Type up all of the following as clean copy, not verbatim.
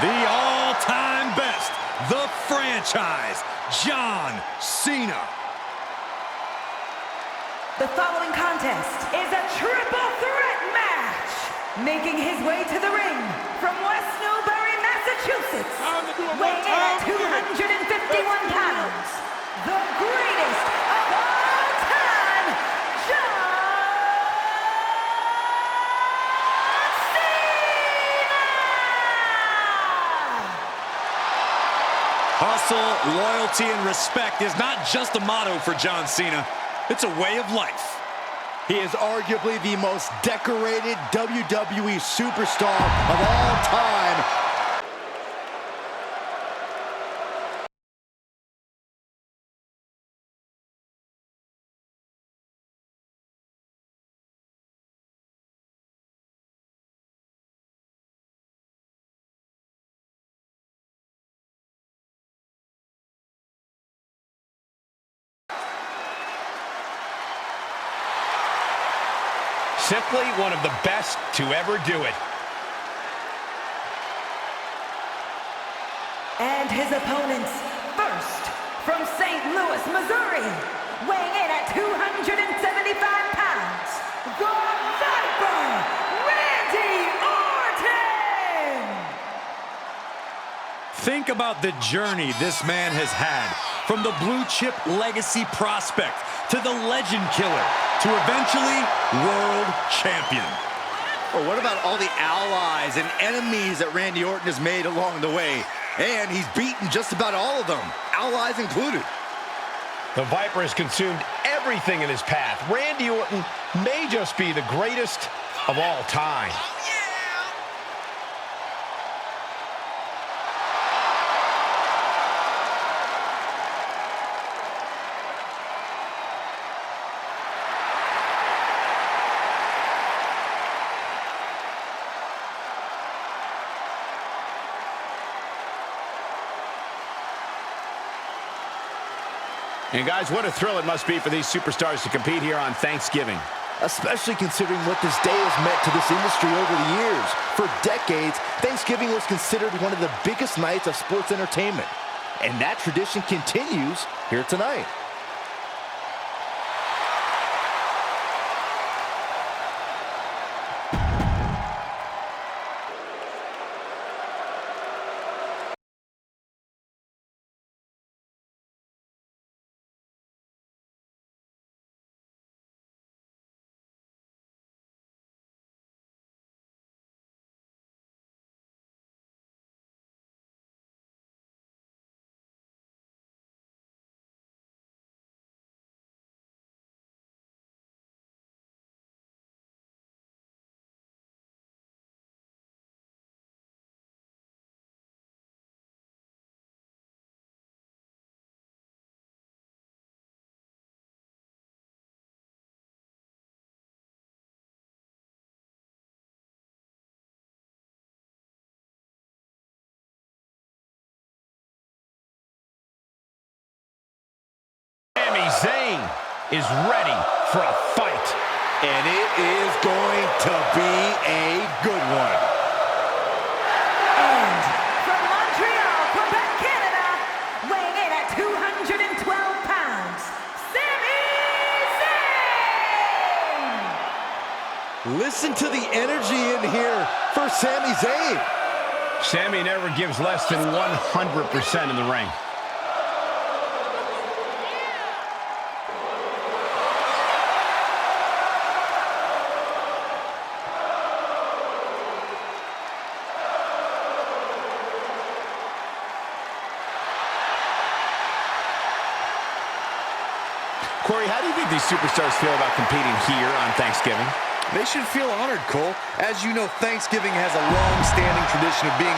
the all-time best, the franchise, John Cena. The following contest is a triple threat match. Making his way to the ring from West Newbury, Massachusetts, weighing in at 251 pounds, the greatest of all time, John Cena! Hustle, loyalty, and respect is not just a motto for John Cena. It's a way of life. He is arguably the most decorated WWE superstar of all time. Simply one of the best to ever do it. And his opponents, first, from St. Louis, Missouri, weighing in at 275 pounds, the Viper, Randy Orton! Think about the journey this man has had, from the blue chip legacy prospect to the legend killer to eventually world champion. Or what about all the allies and enemies that Randy Orton has made along the way? And he's beaten just about all of them, allies included. The Viper has consumed everything in his path. Randy Orton may just be the greatest of all time. And guys, what a thrill it must be for these superstars to compete here on Thanksgiving. Especially considering what this day has meant to this industry over the years. For decades, Thanksgiving was considered one of the biggest nights of sports entertainment. And that tradition continues here tonight. Sami Zayn is ready for a fight. And it is going to be a good one. And from Montreal, Quebec, Canada, weighing in at 212 pounds, Sami Zayn! Listen to the energy in here for Sami Zayn. Sami never gives less than 100% in the ring. Corey, how do you think these superstars feel about competing here on Thanksgiving? They should feel honored, Cole. As you know, Thanksgiving has a long-standing tradition of being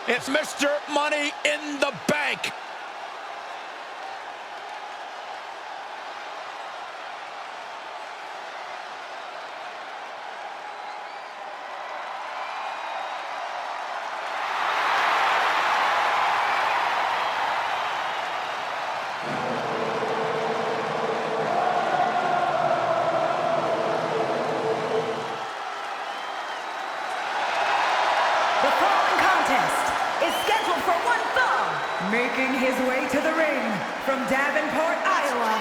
It's Mr. Money in the Bank. The following contest is scheduled for one fall. Making his way to the ring from Davenport, Iowa,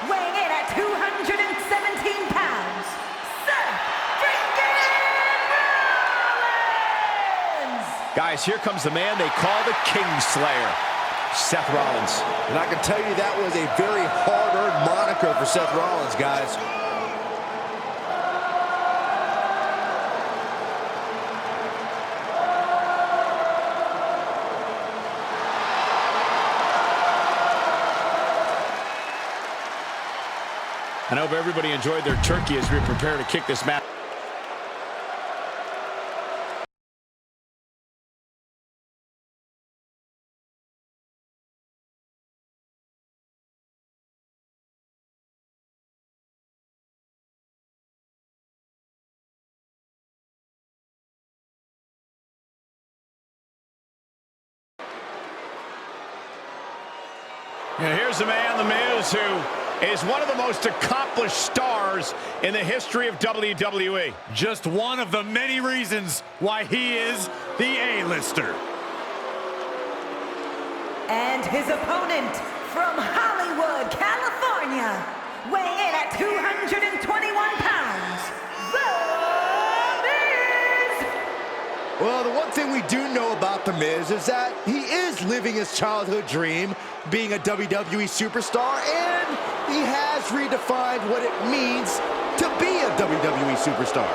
weighing in at 217 pounds, Seth Rollins! Guys, here comes the man they call the Kingslayer, Seth Rollins. And I can tell you that was a very hard-earned moniker for Seth Rollins, guys. I hope everybody enjoyed their turkey as we prepare to kick this match. And here's a man, The Miz, who is one of the most accomplished stars in the history of WWE. Just one of the many reasons why he is the A-lister. And his opponent from Hollywood, California, weighing in at 221 pounds, The Miz! Well, the one thing we do know about The Miz is that he is living his childhood dream, being a WWE superstar, and he has redefined what it means to be a WWE superstar.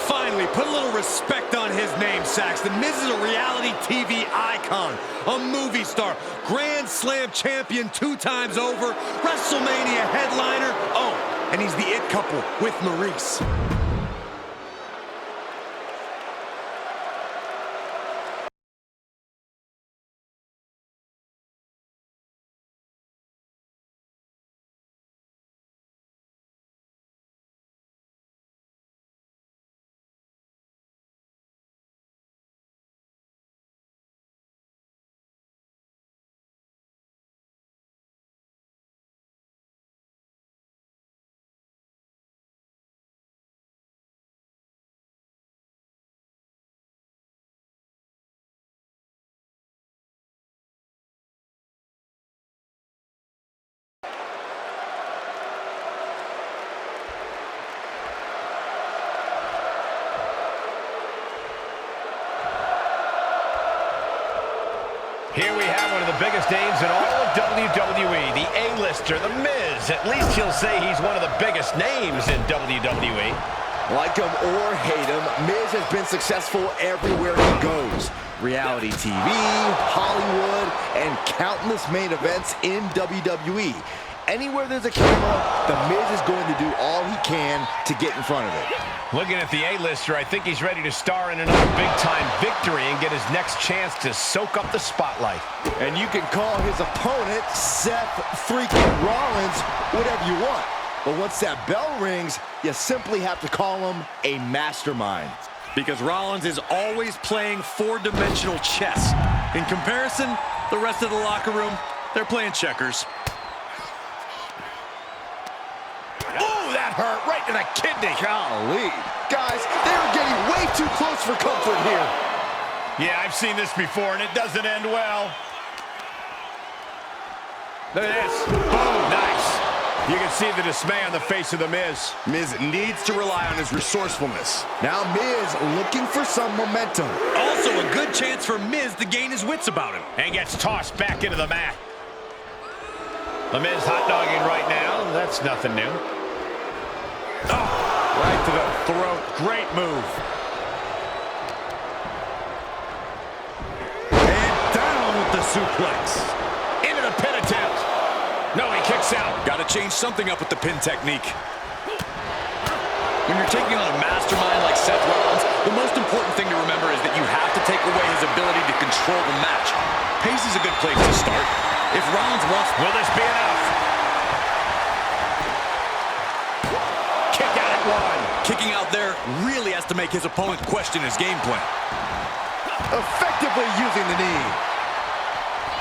Finally, put a little respect on his name, Saxton. Miz is a reality TV icon, a movie star, Grand Slam champion 2 times over, WrestleMania headliner. Oh, and he's the it couple with Maurice. Here we have one of the biggest names in all of WWE, the A-lister, The Miz. At least he'll say he's one of the biggest names in WWE. Like him or hate him, Miz has been successful everywhere he goes. Reality TV, Hollywood, and countless main events in WWE. Anywhere there's a camera, The Miz is going to do all he can to get in front of it. Looking at the A-lister, I think he's ready to star in another big-time victory and get his next chance to soak up the spotlight. And you can call his opponent Seth freaking Rollins whatever you want. But once that bell rings, you simply have to call him a mastermind. Because Rollins is always playing 4-dimensional chess. In comparison, the rest of the locker room, they're playing checkers. Oh, that hurt right to the kidney. Golly. Guys, they're getting way too close for comfort here. Yeah, I've seen this before, and it doesn't end well. Look at this. Boom, nice. You can see the dismay on the face of The Miz. Miz needs to rely on his resourcefulness. Now Miz looking for some momentum. Also a good chance for Miz to gain his wits about him. And gets tossed back into the mat. The Miz hot-dogging right now. That's nothing new. Oh, right to the throat. Great move. And down with the suplex. Into the pin attempt. No, he kicks out. Got to change something up with the pin technique. When you're taking on a master mastermind like Seth Rollins, the most important thing to remember is that you have to take away his ability to control the match. Pace is a good place to start. If Rollins wants... Will this be enough? Kick out at one. Kicking out there really has to make his opponent question his game plan. Effectively using the knee.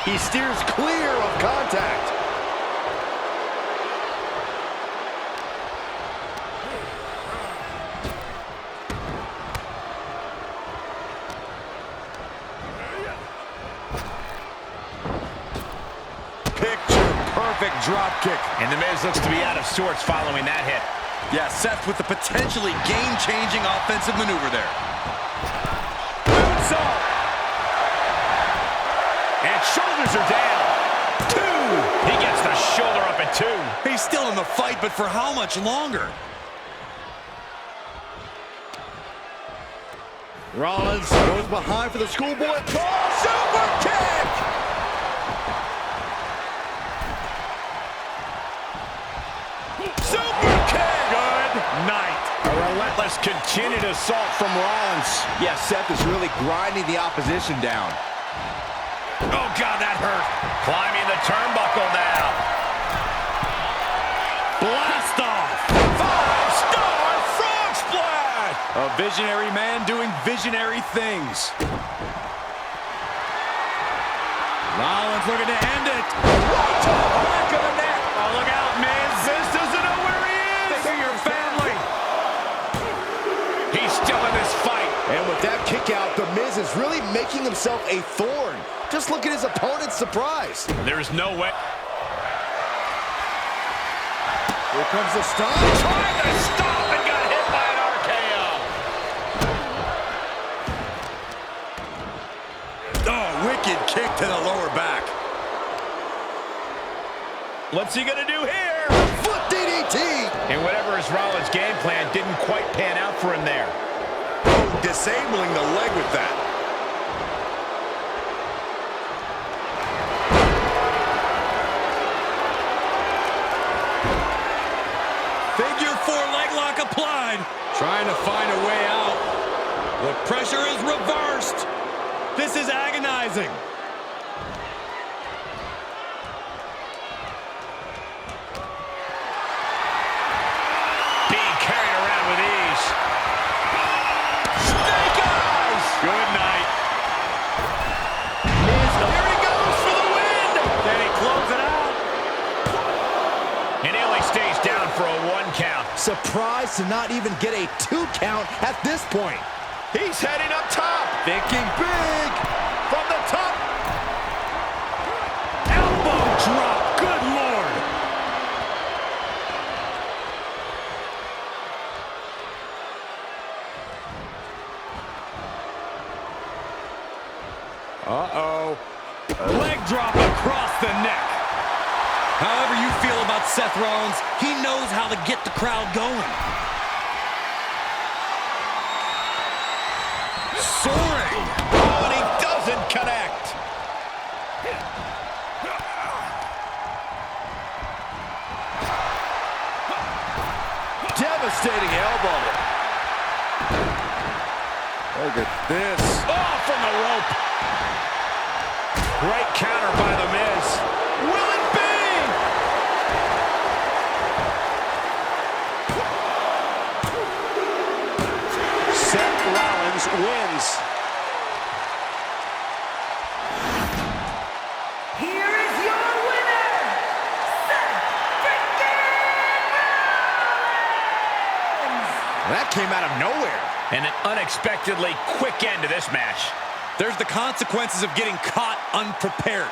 He steers clear of contact. Picture-perfect drop kick. And The Miz looks to be out of sorts following that hit. Yeah, Seth with the potentially game-changing offensive maneuver there. And shoulders are down. 2. He gets the shoulder up at 2. He's still in the fight, but for how much longer? Rollins goes behind for the schoolboy. Super kick! Super kick! Good night. A relentless continued assault from Rollins. Yeah, Seth is really grinding the opposition down. Oh, God, that hurt. Climbing the turnbuckle now. Blast off! 5-star frog splash! A visionary man doing visionary things. Rollins looking to end it. Right to the back of the neck. Oh, look out, Miz. Miz doesn't know where he is. Think of your family. He's still in this fight. And with that kick out, The Miz is really making himself a thorn. Just look at his opponent's surprise. There's no way. Here comes the stop. Trying to stop and got hit by an RKO. Oh, wicked kick to the lower back. What's he gonna do here? Foot DDT. And whatever is Rollins' game plan didn't quite pan out for him there. Oh, disabling the leg with that. Figure 4 leg lock applied. Trying to find a way out. The pressure is reversed. This is agonizing. Being carried around with ease. Snake eyes! Good night. Here he goes for the win! Can he close it out? And he only stays down for a 1 count. Surprised to not even get a 2 count at this point. He's heading up top. Thinking big. From the top. Elbow drop. Good Lord. Uh-oh. Leg drop across the neck. However you feel about Seth Rollins, he knows how to get the crowd going. Soaring. Oh, and he doesn't connect. Devastating elbow. Look at this. Oh, from the rope. Great counter by The Miz. Will it be? Seth Rollins wins. Here is your winner, Seth Rollins! That came out of nowhere. And an unexpectedly quick end to this match. There's the consequences of getting caught unprepared.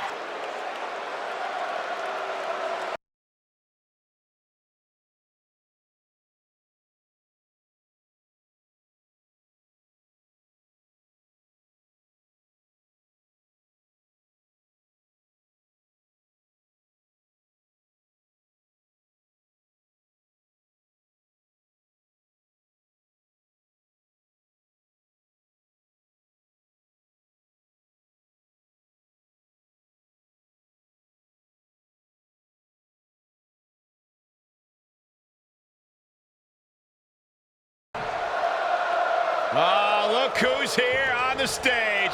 Oh, look who's here on the stage.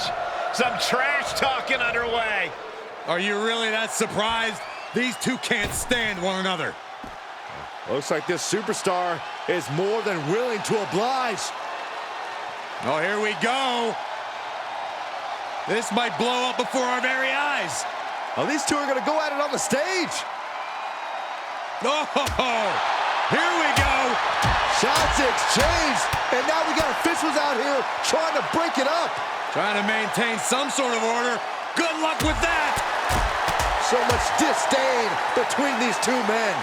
Some trash talking underway. Are you really that surprised? These two can't stand one another. Looks like this superstar is more than willing to oblige. Oh, here we go. This might blow up before our very eyes. Oh, these two are going to go at it on the stage. Oh, here we go. Shots exchanged, and now we got officials out here trying to break it up. Trying to maintain some sort of order. Good luck with that. So much disdain between these two men.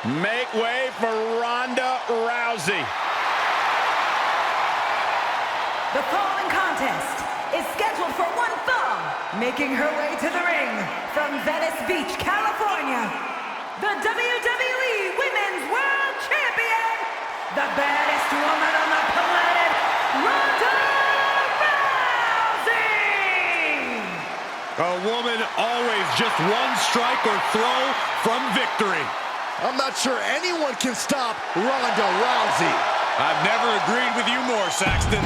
Make way for Ronda Rousey. The following contest is scheduled for one fall. Making her way to the ring from Venice Beach, California, the WWE Women's World Champion, the baddest woman on the planet, Ronda Rousey! A woman always just one strike or throw from victory. I'm not sure anyone can stop Ronda Rousey. I've never agreed with you more, Saxton.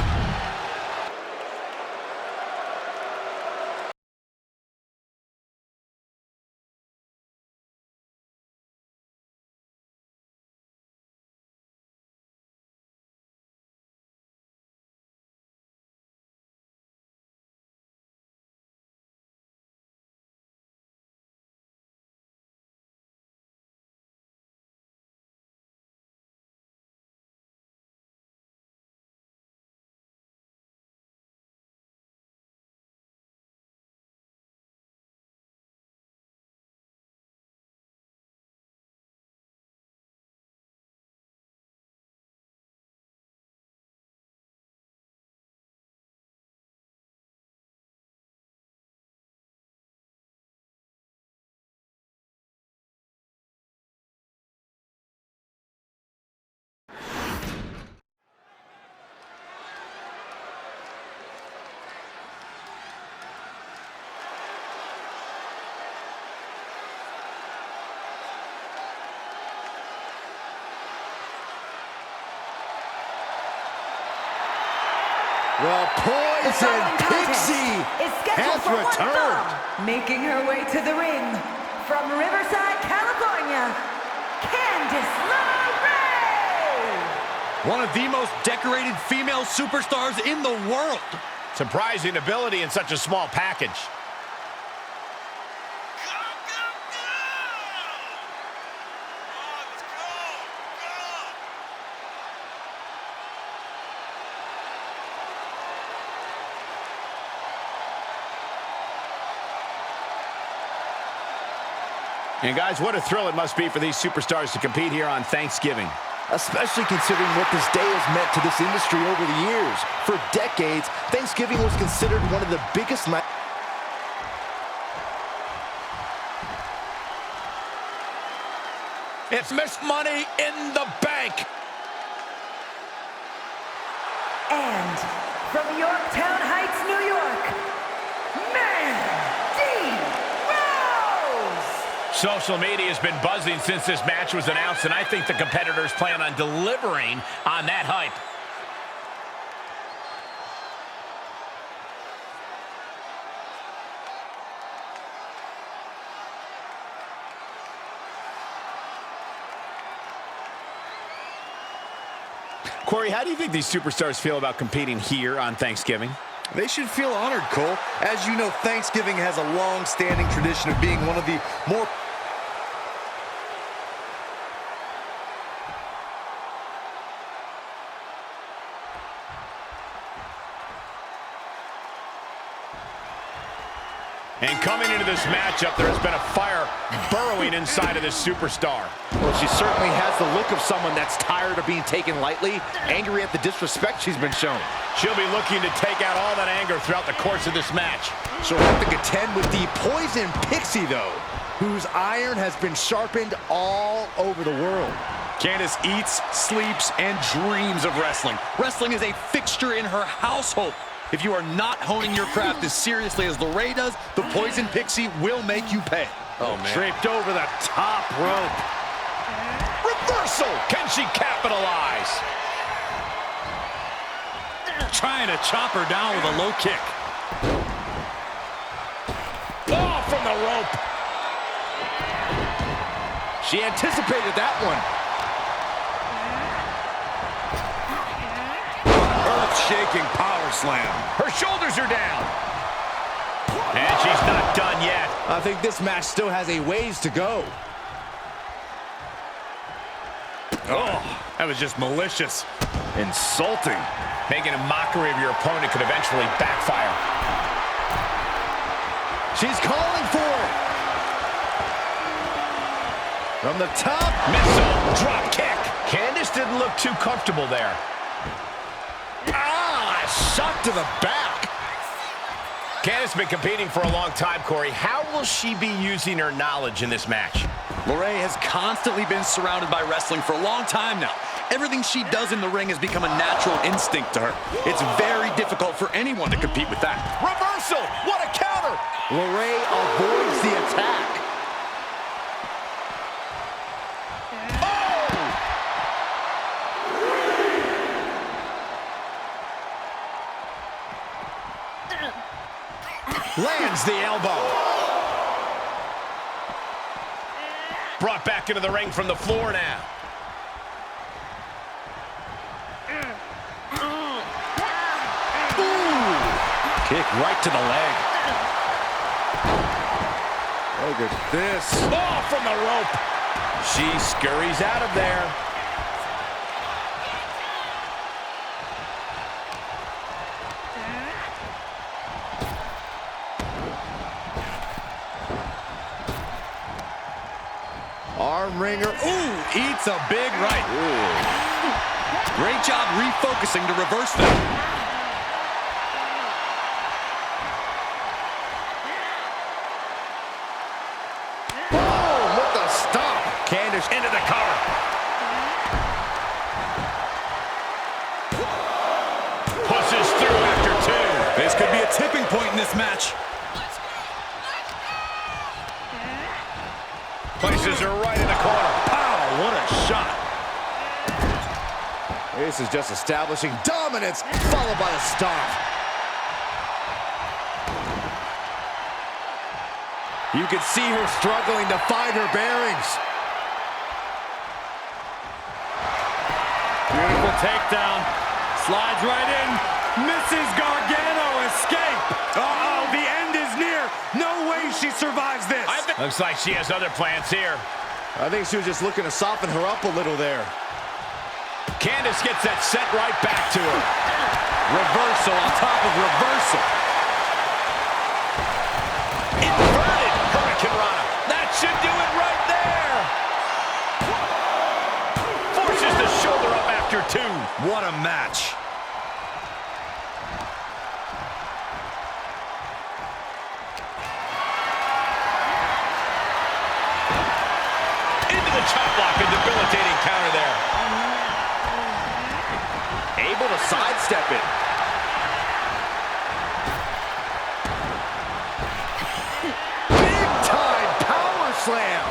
Well, Poison Pixie has returned. Making her way to the ring from Riverside, California, Candace LeRae! One of the most decorated female superstars in the world. Surprising ability in such a small package. And guys, what a thrill it must be for these superstars to compete here on Thanksgiving. Especially considering what this day has meant to this industry over the years. For decades, Thanksgiving was considered one of the biggest nights. It's Miss Money in the Bank. And from Yorktown Heights, New York, Mandy! Social media has been buzzing since this match was announced, and I think the competitors plan on delivering on that hype. Corey, how do you think these superstars feel about competing here on Thanksgiving? They should feel honored, Cole. As you know, Thanksgiving has a long-standing tradition of being one of the more... And coming into this matchup, there has been a fire burrowing inside of this superstar. Well, she certainly has the look of someone that's tired of being taken lightly, angry at the disrespect she's been shown. She'll be looking to take out all that anger throughout the course of this match. She'll have to contend with the Poison Pixie, though, whose iron has been sharpened all over the world. Candace eats, sleeps, and dreams of wrestling. Wrestling is a fixture in her household. If you are not honing your craft as seriously as LeRae does, the Poison Pixie will make you pay. Oh, man. Draped over the top rope. Reversal! Can she capitalize? Trying to chop her down with a low kick. Oh, from the rope. She anticipated that one. Earth-shaking power slam. Her shoulders are down. And she's not done yet. I think this match still has a ways to go. Oh, that was just malicious. Insulting. Making a mockery of your opponent could eventually backfire. She's calling for it. From the top. Missile drop kick. Candace didn't look too comfortable there. Shot to the back. Candace has been competing for a long time, Corey. How will she be using her knowledge in this match? LeRae has constantly been surrounded by wrestling for a long time now. Everything she does in the ring has become a natural instinct to her. It's very difficult for anyone to compete with that. Reversal! What a counter! LeRae avoids the attack. Lands the elbow. Brought back into the ring from the floor now. Ooh. Kick right to the leg. Look at this. Oh, from the rope. She scurries out of there. Arm wringer. Ooh, eats a big right. Ooh. Great job refocusing to reverse that. Boom, what the stop. Candace into the cover. Pushes through after two. This could be a tipping point in this match. Places her right in the corner. Pow, what a shot. This is just establishing dominance, followed by a stomp. You can see her struggling to find her bearings. Beautiful takedown. Slides right in. Mrs. Gargano escape. Uh-oh, the end is near. No way she survives this. Looks like she has other plans here. I think she was just looking to soften her up a little there. Candace gets that set right back to her. Reversal on top of reversal. Inverted Hurricane Rana. That should do it right there. Forces the shoulder up after two. What a match. Into the chop block, a debilitating counter there. Able to sidestep it. Big time power slam.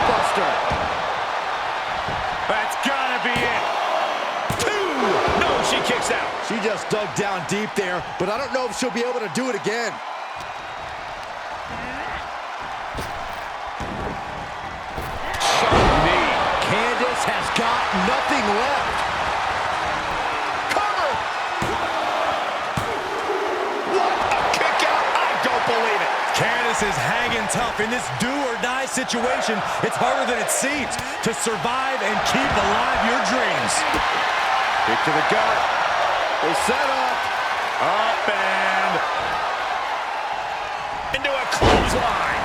Buster. That's gotta be it. Two. No, she kicks out. She just dug down deep there, but I don't know if she'll be able to do it again. Candace has got nothing left. Cover! What a kick out! I don't believe it. Candace is hanging tough. In this do-or-die situation, it's harder than it seems to survive and keep alive your dreams. Kick to the gut. They set up. Up and into a clothesline.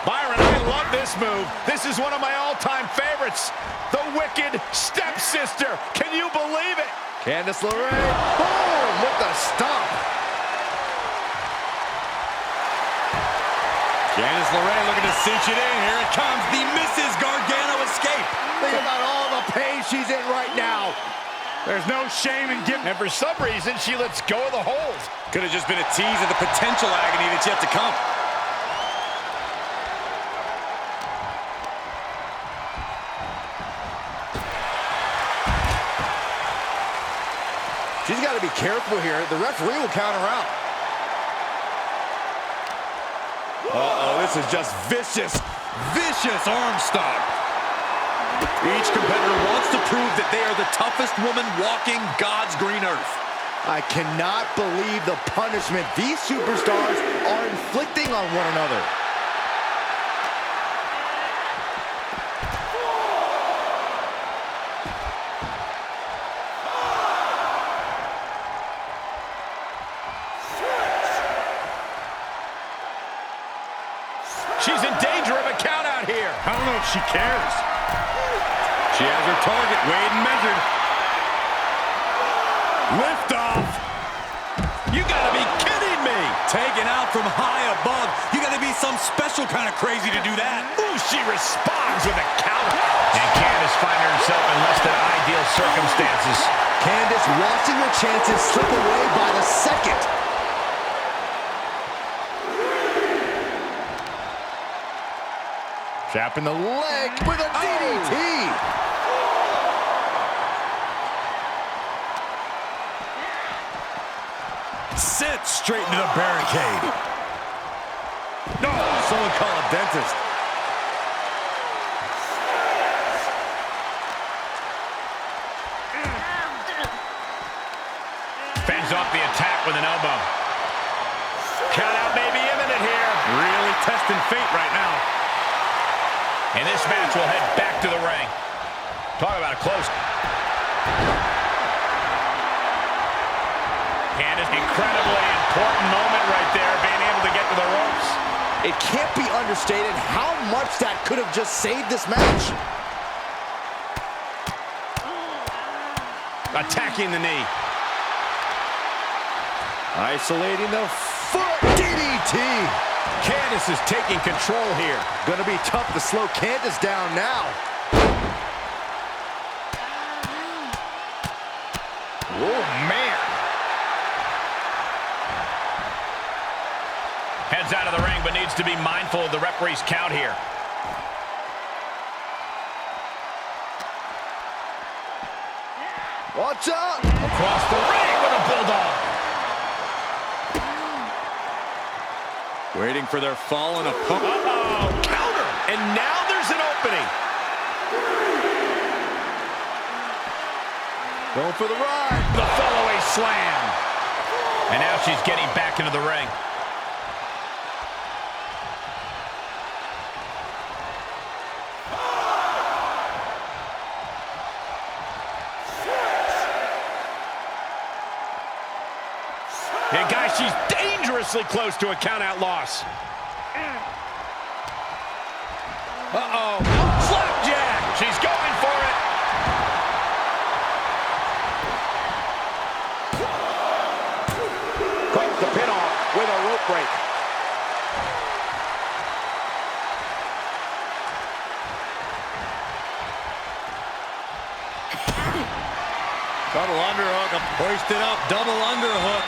Byron, I love this move. This is one of my all-time favorites. The Wicked Stepsister. Can you believe it? Candace LeRae, boom, with the stomp. Candace LeRae looking to cinch it in. Here it comes, the Mrs. Gargano escape. Think about all the pain she's in right now. There's no shame in giving. And for some reason, she lets go of the hold. Could have just been a tease of the potential agony that's yet to come. She's got to be careful here. The referee will count her out. Uh-oh, this is just vicious, vicious arm stomp. Each competitor wants to prove that they are the toughest woman walking God's green earth. I cannot believe the punishment these superstars are inflicting on one another. She's in danger of a count out here. I don't know if she cares. She has her target weighed and measured. Lift off. You gotta be kidding me! Taken out from high above. You gotta be some special kind of crazy to do that. Ooh, she responds with a counter. And Candace finding herself in less than ideal circumstances. Candace watching her chances slip away by the second. Trapping the leg with a DDT. Sent straight into the barricade. No, someone call a dentist. Fends off the attack with an elbow. Count out may be imminent here. Really testing fate right now. And this match will head back to the ring. Talk about a close. Candace, incredibly important moment right there, being able to get to the ropes. It can't be understated how much that could have just saved this match. Attacking the knee. Isolating the foot. DDT. Candace is taking control here. Gonna be tough to slow Candace down now. Oh, man. Heads out of the ring, but needs to be mindful of the referee's count here. Watch out. Across the ring with a bulldog. Waiting for their fall and a pump. Uh-oh, counter. And now there's an opening. Going for the ride. The follow-away slam. And now she's getting back into the ring. And guys, she's dangerously close to a count-out loss. Uh-oh. Slapjack. She's going for it. Breaks the pin off with a rope break. Double underhook, hoisted up, double underhook.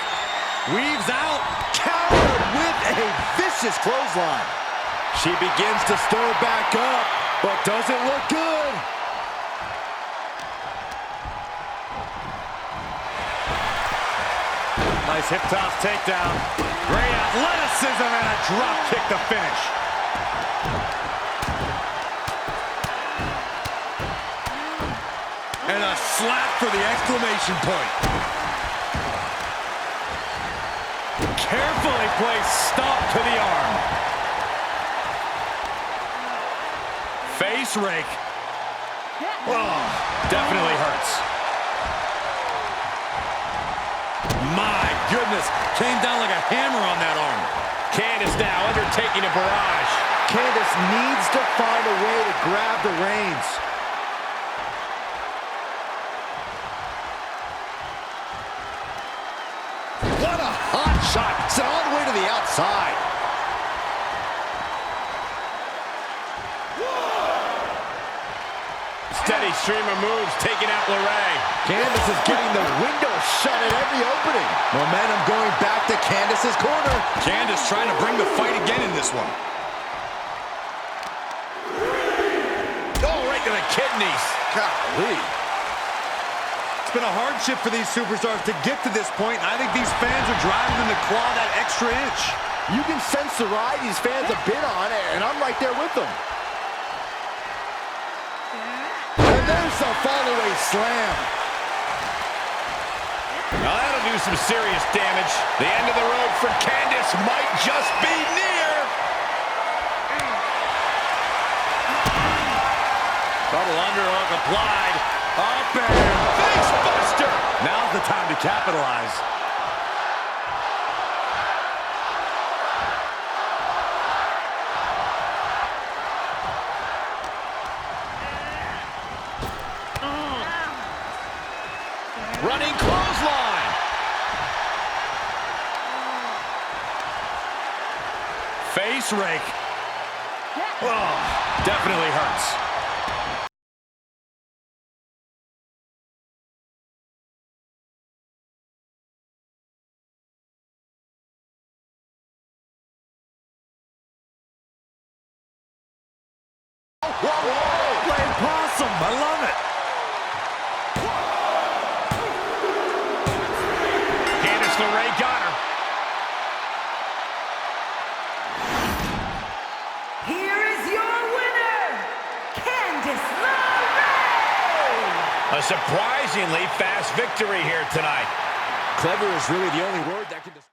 Weaves out. Countered with a vicious clothesline. She begins to stir back up, but doesn't look good. Nice hip toss takedown. Great athleticism and a drop kick to finish. And a slap for the exclamation point. Carefully placed stomp to the arm. Face rake. Oh, definitely hurts. My goodness, came down like a hammer on that arm. Candace now undertaking a barrage. Candace needs to find a way to grab the reins. What a hot shot. It's all the way to the outside. Steady stream of moves taking out LeRae. Candace is getting the window shut at every opening. Momentum going back to Candace's corner. Candace trying to bring the fight again in this one. Oh, right to the kidneys. Golly. It's been a hardship for these superstars to get to this point. I think these fans are driving them to claw that extra inch. You can sense the ride these fans have been on, and I'm right there with them. And there's the fall-away slam. Now that'll do some serious damage. The end of the road for Candace might just be near. Double underhook applied. Up and face buster. Now's the time to capitalize. Running clothesline. Face rake. Oh, definitely hurts. Whoa, playing possum. I love it. Candace LeRae got her. Here is your winner, Candace LeRae! A surprisingly fast victory here tonight. Clever is really the only word that can describe.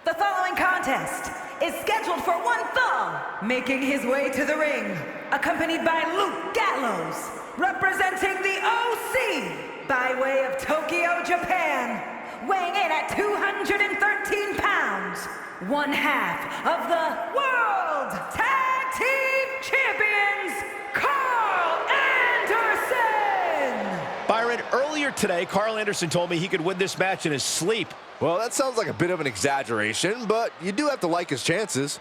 The following contest is scheduled for one fall, making his way to the ring, accompanied by Luke Gallows, representing the OC by way of Tokyo, Japan, weighing in at 213 pounds, one half of the World Tag Team Champions, Carl Anderson! Byron, earlier today, Carl Anderson told me he could win this match in his sleep. Well, that sounds like a bit of an exaggeration, but you do have to like his chances.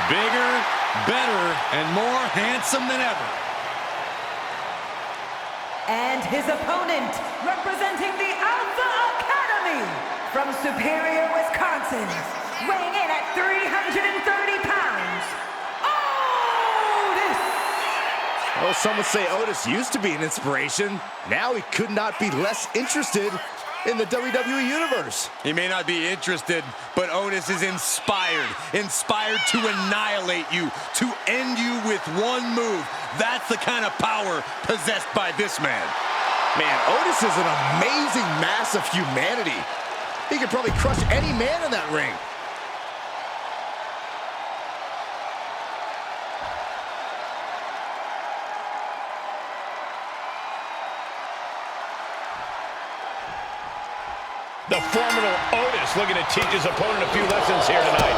Bigger, better, and more handsome than ever. And his opponent, representing the Alpha Academy from Superior, Wisconsin, weighing in at 330 pounds, Otis! Well, some would say Otis used to be an inspiration. Now he could not be less interested in the WWE Universe. He may not be interested, but Otis is inspired. Inspired to annihilate you, to end you with one move. That's the kind of power possessed by this man. Man, Otis is an amazing mass of humanity. He could probably crush any man in that ring. The formidable Otis looking to teach his opponent a few lessons here tonight.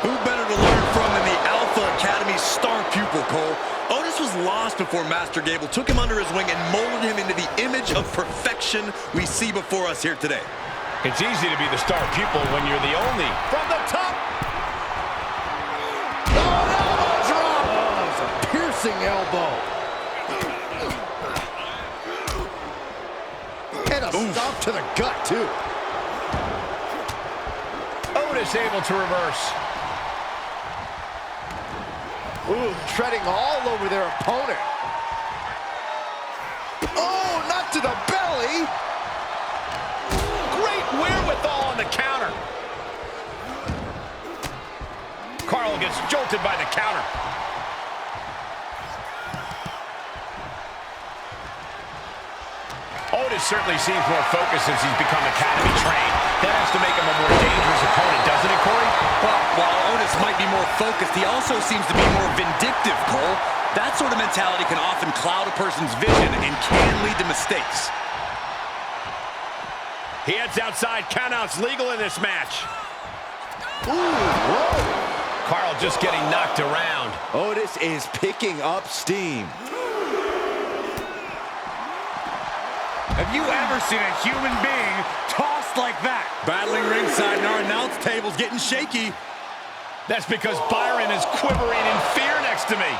Who better to learn from than the Alpha Academy's star pupil, Cole? Otis was lost before Master Gable took him under his wing and molded him into the image of perfection we see before us here today. It's easy to be the star pupil when you're the only. From the top. Oh, elbow drop! Oh, it's a piercing elbow. And a stomp to the gut, too. Otis able to reverse. Ooh, treading all over their opponent. Oh, not to the belly. Great wherewithal on the counter. Carl gets jolted by the counter. Otis certainly seems more focused since he's become academy trained. That has to make him a more dangerous opponent, doesn't it, Corey? Well, while Otis might be more focused, he also seems to be more vindictive, Cole. That sort of mentality can often cloud a person's vision and can lead to mistakes. He heads outside. Countouts legal in this match. Ooh, whoa. Carl just getting knocked around. Otis is picking up steam. Have you ever seen a human being tossed like that? Battling ringside and our announce table's getting shaky. That's because Byron is quivering in fear next to me.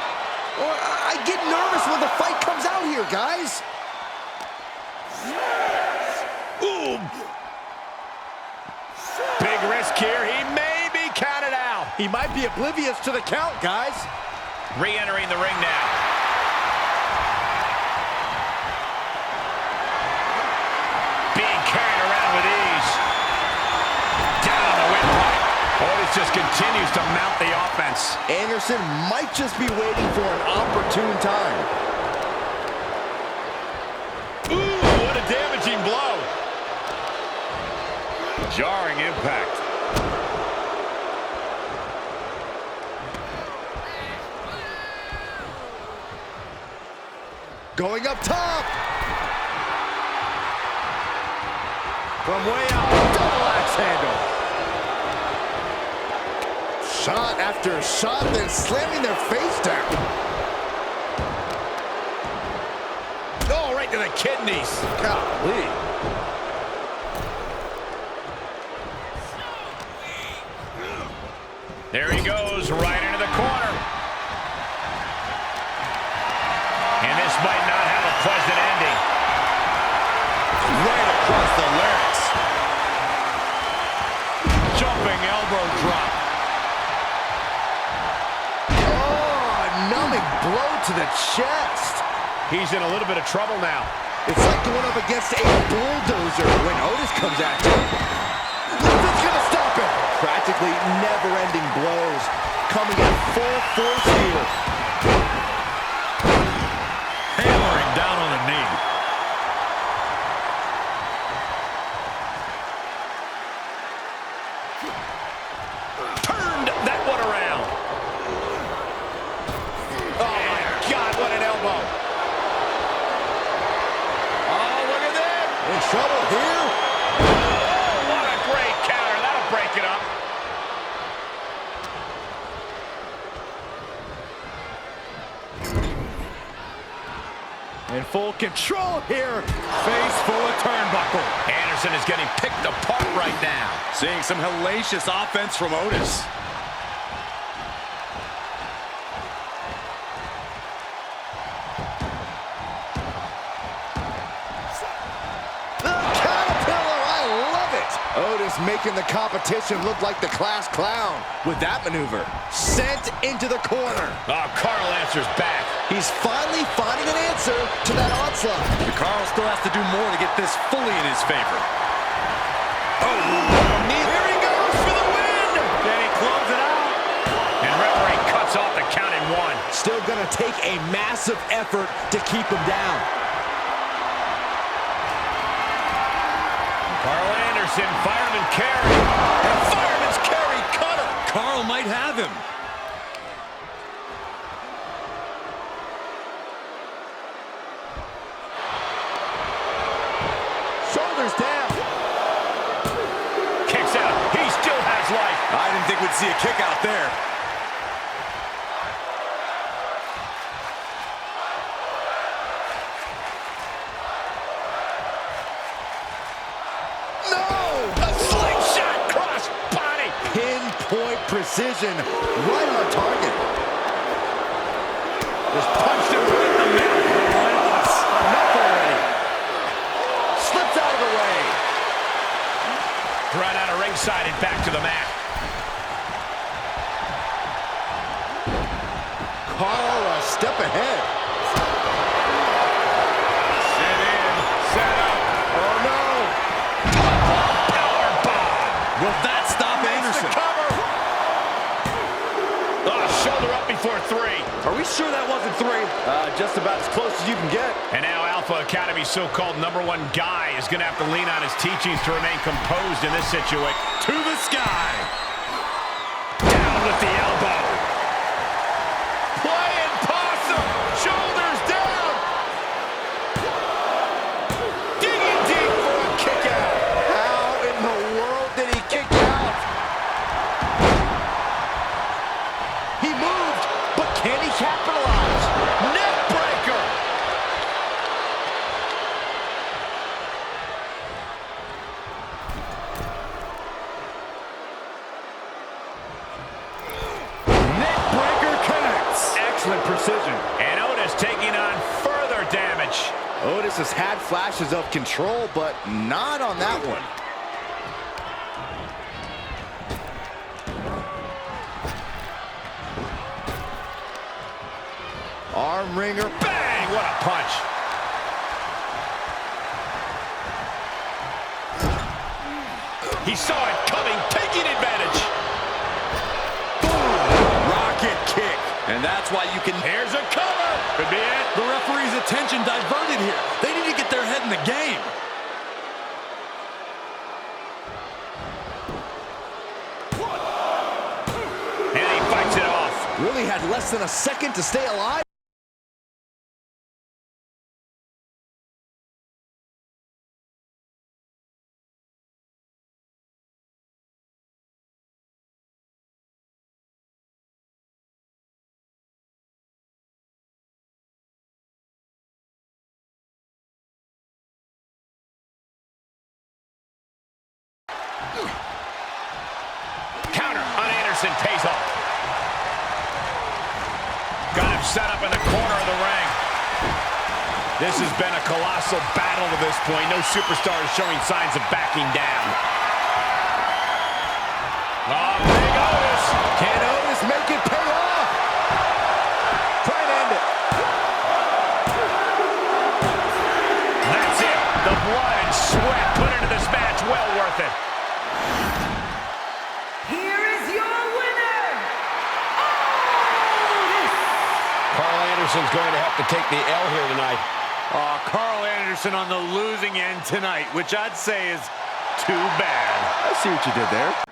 I get nervous when the fight comes out here, guys. Ooh. Big risk here. He may be counted out. He might be oblivious to the count, guys. Re-entering the ring now. Being carried around with ease. Down the windpipe. Otis just continues to mount the offense. Anderson might just be waiting for an opportune time. Ooh, what a damaging blow. Jarring impact. Going up top. From way out, double axe handle. Shot after shot, then slamming their face down. Oh, right to the kidneys. Golly. There he goes, right into the corner. And this might not have a pleasant ending. Right across the larynx. Jumping elbow drop. Oh, a numbing blow to the chest. He's in a little bit of trouble now. It's like going up against a bulldozer when Otis comes at you. Nothing's gonna stop him. Practically never-ending blows coming at full force here. Hammering down on the knee. Turned that one around. Oh, my God, what an elbow. Oh, look at that. In trouble here. Oh, what a great counter. That'll break it up. In full control here. Face full of turnbuckle. Anderson is getting picked apart right now. Seeing some hellacious offense from Otis. The Caterpillar, I love it. Otis making the competition look like the class clown with that maneuver. Sent into the corner. Oh, Carl answers back. He's finally finding an answer to that onslaught. Carl still has to do more to get this fully in his favor. Oh, here he goes for the win. Then he closes it out. And referee cuts off the count in one. Still gonna take a massive effort to keep him down. Anderson, fireman carry. And fireman's carry cutter. Carl might have him. Shoulders down. Kicks out. He still has life. I didn't think we'd see a kick out there. Pinpoint precision, right on target. Just punched him right in the mouth. Enough already. Slips out of the way. Thrown out of ringside and back to the mat. Carl a step ahead. Sit in, set up. Oh no. Powerbomb. Will that stop Anderson? Cover. Oh, shoulder up before 3. Are we sure that wasn't 3? Just about as close as you can get. And now Alpha Academy's so-called #1 guy is going to have to lean on his teachings to remain composed in this situation. To the sky. Down with the elbow. Playing possum. Shoulders down. Digging deep for a kick out. How in the world did he kick out? He moved, but can he capitalize? Neck breaker. Neck breaker connects. Excellent precision. And Otis taking on further damage. Otis has had flashes of control, but not on that one. Arm wringer. Bang! What a punch. He saw it coming, taking advantage. Boom! Rocket kick. And that's why you can... Here's a cover. Could be it. The referee's attention diverted here. They need to get their head in the game. And he fights it off. Really had less than a second to stay alive. Counter on Anderson, pays off. Got him set up in the corner of the ring. This has been a colossal battle to this point. No superstar is showing signs of backing down. Oh, big Otis. Can Otis make it pay off? Try and end it. That's it. The blood and sweat put into this match, well worth it. Here is your winner, Otis! Carl Anderson's going to have to take the L here tonight. Carl Anderson on the losing end tonight, which I'd say is too bad. I see what you did there.